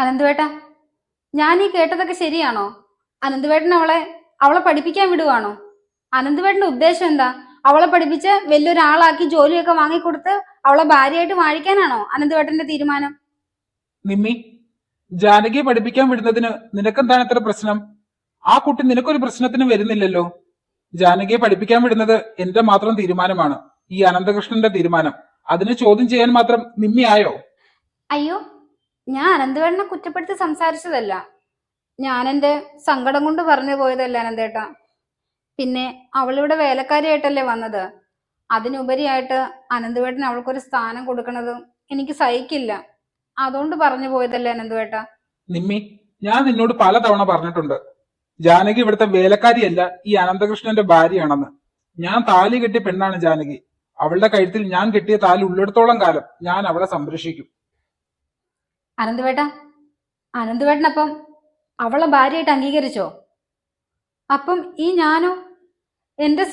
അനന്തുവേട്ട, ഞാൻ ഈ കേട്ടതൊക്കെ ശരിയാണോ? അനന്തുവേട്ടൻ അവളെ പഠിപ്പിക്കാൻ വിടുവാണോ? അനന്തുവേട്ടന്റെ ഉദ്ദേശം എന്താ? അവളെ പഠിപ്പിച്ച് വലിയൊരാളാക്കി ജോലിയൊക്കെ വാങ്ങിക്കൊടുത്ത് അവളെ ഭാര്യയായിട്ട് വാഴിക്കാനാണോ അനന്തുവേട്ടന്റെ തീരുമാനം? നിമ്മി, ജാനകിയെ പഠിപ്പിക്കാൻ വിടുന്നതിന് നിനക്കെന്താണ് ഇത്ര പ്രശ്നം? ആ കുട്ടി നിനക്കൊരു പ്രശ്നത്തിന് വരുന്നില്ലല്ലോ. ജാനകിയെ പഠിപ്പിക്കാൻ വിടുന്നത് എന്റെ മാത്രം തീരുമാനമാണ്, ഈ അനന്തകൃഷ്ണന്റെ തീരുമാനം. അതിനെ ചോദ്യം ചെയ്യാൻ മാത്രം നിമ്മി ആയോ? അയ്യോ, ഞാൻ അനന്തുവേട്ടനെ കുറ്റപ്പെടുത്തി സംസാരിച്ചതല്ല. ഞാൻ എന്റെ സങ്കടം കൊണ്ട് പറഞ്ഞു പോയതല്ല അനന്തേട്ടാ. പിന്നെ അവളിവിടെ വേലക്കാരിയായിട്ടല്ലേ വന്നത്. അതിനുപരിയായിട്ട് അനന്തുവേട്ടൻ അവൾക്കൊരു സ്ഥാനം കൊടുക്കണത് എനിക്ക് സഹിക്കില്ല. അതുകൊണ്ട് പറഞ്ഞു പോയതല്ലേ അനന്തുവേട്ട. നിമ്മി, ഞാൻ നിന്നോട് പലതവണ പറഞ്ഞിട്ടുണ്ട്, ജാനകി ഇവിടുത്തെ വേലക്കാരിയല്ല, ഈ അനന്തകൃഷ്ണന്റെ ഭാര്യയാണെന്ന്. ഞാൻ താലി കെട്ടിയ പെണ്ണാണ് ജാനകി. അവളുടെ കഴുത്തിൽ ഞാൻ കെട്ടിയ താലി ഉള്ളിടത്തോളം കാലം ഞാൻ അവളെ സംരക്ഷിക്കും. അനന്തുവേട്ട, അനന്തുവേട്ടനപ്പം അവളെ ഭാര്യയായിട്ട് അംഗീകരിച്ചോ? അപ്പം ഈ ഞാനോ? എന്റെ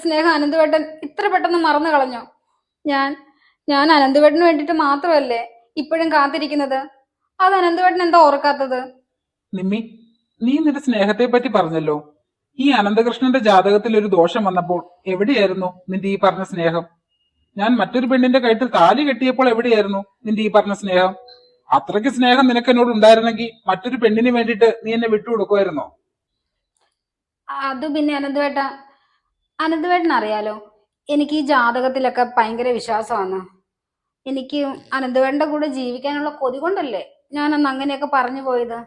സ്നേഹം അനന്തുവേട്ടൻ ഇത്ര പെട്ടെന്ന് മറന്നു കളഞ്ഞോ? ഞാൻ ഞാൻ അനന്തുവേട്ടന് വേണ്ടിട്ട് മാത്രമല്ലേ ഇപ്പോഴും കാത്തിരിക്കുന്നത്. അത് അനന്തുവേട്ടൻ എന്താ ഓർക്കാത്തത്? നിമ്മി, നീ നിന്റെ സ്നേഹത്തെ പറ്റി പറഞ്ഞല്ലോ. ഈ അനന്തകൃഷ്ണന്റെ ജാതകത്തിൽ ഒരു ദോഷം വന്നപ്പോൾ എവിടെയായിരുന്നു നിന്റെ ഈ പറഞ്ഞ സ്നേഹം? ഞാൻ മറ്റൊരു പെണ്ണിന്റെ കഴുത്തിൽ താലി കെട്ടിയപ്പോൾ എവിടെയായിരുന്നു നിന്റെ ഈ പറഞ്ഞ സ്നേഹം? അത്രയ്ക്ക് സ്നേഹം നിനക്ക് എന്നോട് ഉണ്ടായിരുന്നെങ്കിൽ മറ്റൊരു പെണ്ണിന് വേണ്ടിയിട്ട് നീ എന്നെ വിട്ടുകൊടുക്കുമായിരുന്നോ? അത് പിന്നെ അനന്തുവേട്ടൻ അറിയാലോ, എനിക്ക് ഈ ജാതകത്തിലൊക്കെ ഭയങ്കര വിശ്വാസമാണ്. എനിക്ക് അനന്തുവേട്ടന്റെ കൂടെ ജീവിക്കാനുള്ള കൊതി കൊണ്ടല്ലേ ഞാൻ അന്ന് അങ്ങനെയൊക്കെ പറഞ്ഞു പോയത്.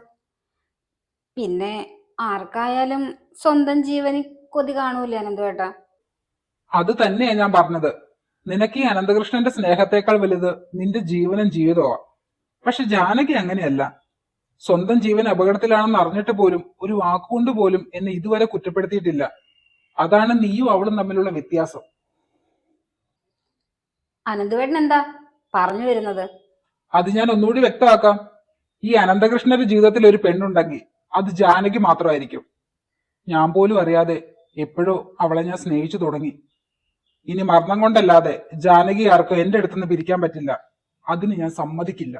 പിന്നെ ആർക്കായാലും സ്വന്തം ജീവന് കൊതി കാണൂലേ അനന്തുവേട്ട. അത് തന്നെയാ ഞാൻ പറഞ്ഞത്. നിനക്ക് ഈ അനന്തകൃഷ്ണന്റെ സ്നേഹത്തെക്കാൾ വലുത് നിന്റെ ജീവനും ജീവിതമാ. പക്ഷെ ജാനകി അങ്ങനെയല്ല. സ്വന്തം ജീവൻ അപകടത്തിലാണെന്ന് അറിഞ്ഞിട്ട് പോലും ഒരു വാക്കുകൊണ്ട് പോലും എന്നെ ഇതുവരെ കുറ്റപ്പെടുത്തിയിട്ടില്ല. അതാണ് നീയും അവളും തമ്മിലുള്ള വ്യത്യാസം. അനന്തുവേട്ടൻ എന്താ പറഞ്ഞു വരുന്നത്? അത് ഞാൻ ഒന്നുകൂടി വ്യക്തമാക്കാം. ഈ അനന്തകൃഷ്ണന്റെ ജീവിതത്തിൽ ഒരു പെണ്ണുണ്ടെങ്കിൽ അത് ജാനകി മാത്രമായിരിക്കും. ഞാൻ പോലും അറിയാതെ എപ്പോഴോ അവളെ ഞാൻ സ്നേഹിച്ചു തുടങ്ങി. ഇനി മരണം കൊണ്ടല്ലാതെ ജാനകി ആർക്കും എന്റെ അടുത്തുനിന്ന് പിരിക്കാൻ പറ്റില്ല. അതിന് ഞാൻ സമ്മതിക്കില്ല.